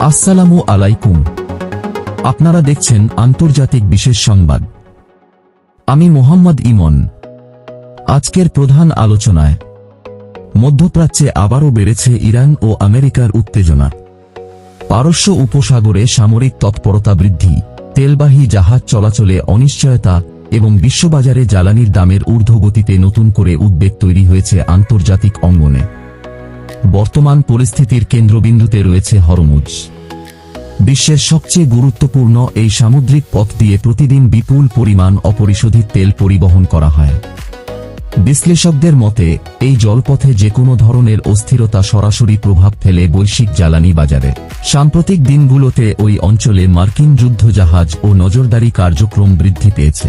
আসসালামু আলাইকুম। আপনারা দেখছেন আন্তর্জাতিক বিশেষ সংবাদ। আমি মোহাম্মদ ইমন। আজকের প্রধান আলোচনায় মধ্যপ্রাচ্যে আবারও বেড়েছে ইরান ও আমেরিকার উত্তেজনা। পারস্য উপসাগরে সামরিক তৎপরতা বৃদ্ধি, তেলবাহী জাহাজ চলাচলে অনিশ্চয়তা এবং বিশ্ববাজারে জ্বালানির দামের ঊর্ধ্বগতিতে নতুন করে উদ্বেগ তৈরি হয়েছে আন্তর্জাতিক অঙ্গনে। বর্তমান পরিস্থিতির কেন্দ্রবিন্দুতে রয়েছে হরমুজ। বিশ্বের সবচেয়ে গুরুত্বপূর্ণ এই সামুদ্রিক পথ দিয়ে প্রতিদিন বিপুল পরিমাণ অপরিশোধিত তেল পরিবহন করা হয়। বিশ্লেষকদের মতে এই জলপথে যে কোনো ধরনের অস্থিরতা সরাসরি প্রভাব ফেলে বৈশ্বিক জ্বালানি বাজারে। সাম্প্রতিক দিনগুলোতে ওই অঞ্চলে মার্কিন যুদ্ধজাহাজ ও নজরদারি কার্যক্রম বৃদ্ধি পেয়েছে।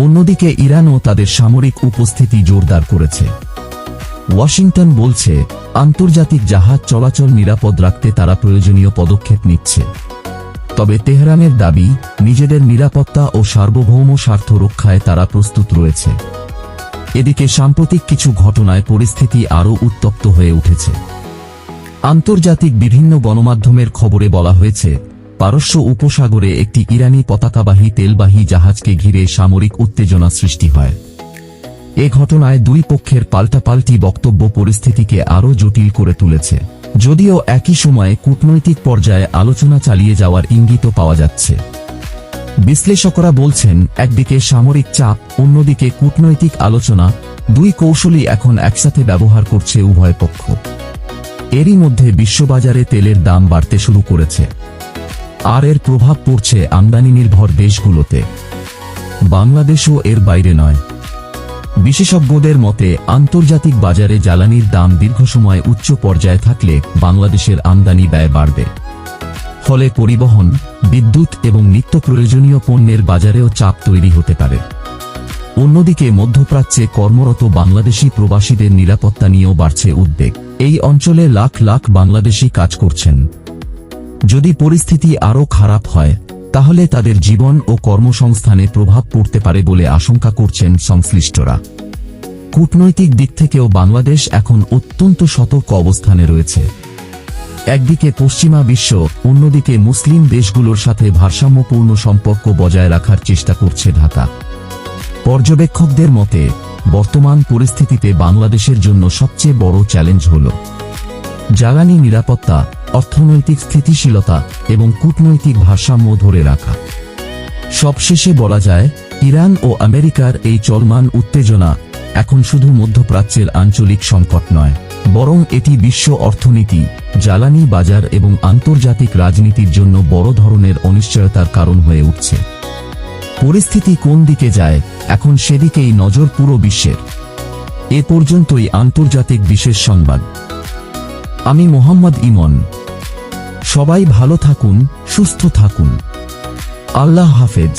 অন্যদিকে ইরানও তাদের সামরিক উপস্থিতি জোরদার করেছে। ওয়াশিংটন বলছে, আন্তর্জাতিক জাহাজ চলাচল নিরাপদ রাখতে তারা প্রয়োজনীয় পদক্ষেপ নিচ্ছে। তবে তেহরানের দাবি, নিজেদের নিরাপত্তা ও সার্বভৌম স্বার্থ রক্ষায় তারা প্রস্তুত রয়েছে। এদিকে সাম্প্রতিক কিছু ঘটনায় পরিস্থিতি আরও উত্তপ্ত হয়ে উঠেছে। আন্তর্জাতিক বিভিন্ন গণমাধ্যমের খবরে বলা হয়েছে, পারস্য উপসাগরে একটি ইরানি পতাকাবাহী তেলবাহী জাহাজকে ঘিরে সামরিক উত্তেজনা সৃষ্টি হয়। এ ঘটনায় দুই পক্ষের পাল্টাপাল্টি বক্তব্য পরিস্থিতিকে আরও জটিল করে তুলেছে। যদিও একই সময়ে কূটনৈতিক পর্যায়ে আলোচনা চালিয়ে যাওয়ার ইঙ্গিতও পাওয়া যাচ্ছে। বিশ্লেষকরা বলছেন, একদিকে সামরিক চাপ, অন্যদিকে কূটনৈতিক আলোচনা, দুই কৌশলই এখন একসাথে ব্যবহার করছে উভয় পক্ষ। এরই মধ্যে বিশ্ববাজারে তেলের দাম বাড়তে শুরু করেছে, আর এর প্রভাব পড়ছে আমদানি নির্ভর দেশগুলোতে। বাংলাদেশও এর বাইরে নয়। বিশেষজ্ঞদের মতে, আন্তর্জাতিক বাজারে জ্বালানির দাম দীর্ঘ সময় উচ্চ পর্যায়ে থাকলে বাংলাদেশের আমদানি ব্যয় বাড়বে। ফলে পরিবহন, বিদ্যুৎ এবং নিত্য প্রয়োজনীয় পণ্যের বাজারেও চাপ তৈরি হতে পারে। অন্যদিকে মধ্যপ্রাচ্যে কর্মরত বাংলাদেশি প্রবাসীদের নিরাপত্তা নিয়েও বাড়ছে উদ্বেগ। এই অঞ্চলে লাখ লাখ বাংলাদেশি কাজ করছেন। যদি পরিস্থিতি আরও খারাপ হয়, তাহলে তাদের জীবন ও কর্মসংস্থানে প্রভাব পড়তে পারে বলে আশঙ্কা করছেন সংশ্লিষ্টরা। কূটনৈতিক দিক থেকেও বাংলাদেশ এখন অত্যন্ত সতর্ক অবস্থানে রয়েছে। একদিকে পশ্চিমা বিশ্ব, অন্যদিকে মুসলিম দেশগুলোর সাথে ভারসাম্যপূর্ণ সম্পর্ক বজায় রাখার চেষ্টা করছে ঢাকা। পর্যবেক্ষকদের মতে, বর্তমান পরিস্থিতিতে বাংলাদেশের জন্য সবচেয়ে বড় চ্যালেঞ্জ হল জ্বালানি নিরাপত্তা, অর্থনৈতিক স্থিতিশীলতা এবং কূটনৈতিক ভারসাম্য ধরে রাখা। সবশেষে বলা যায়, ইরান ও আমেরিকার এই চলমান উত্তেজনা এখন শুধু মধ্যপ্রাচ্যের আঞ্চলিক সংকট নয়, বরং এটি বিশ্ব অর্থনীতি, জ্বালানি বাজার এবং আন্তর্জাতিক রাজনীতির জন্য বড় ধরনের অনিশ্চয়তার কারণ হয়ে উঠছে। পরিস্থিতি কোন দিকে যায়, এখন সেদিকেই নজর পুরো বিশ্বের। এ পর্যন্তই আন্তর্জাতিক বিশেষ সংবাদ। আমি মোহাম্মদ ইমন। সবাই ভালো থাকুন, সুস্থ থাকুন। আল্লাহ হাফেজ।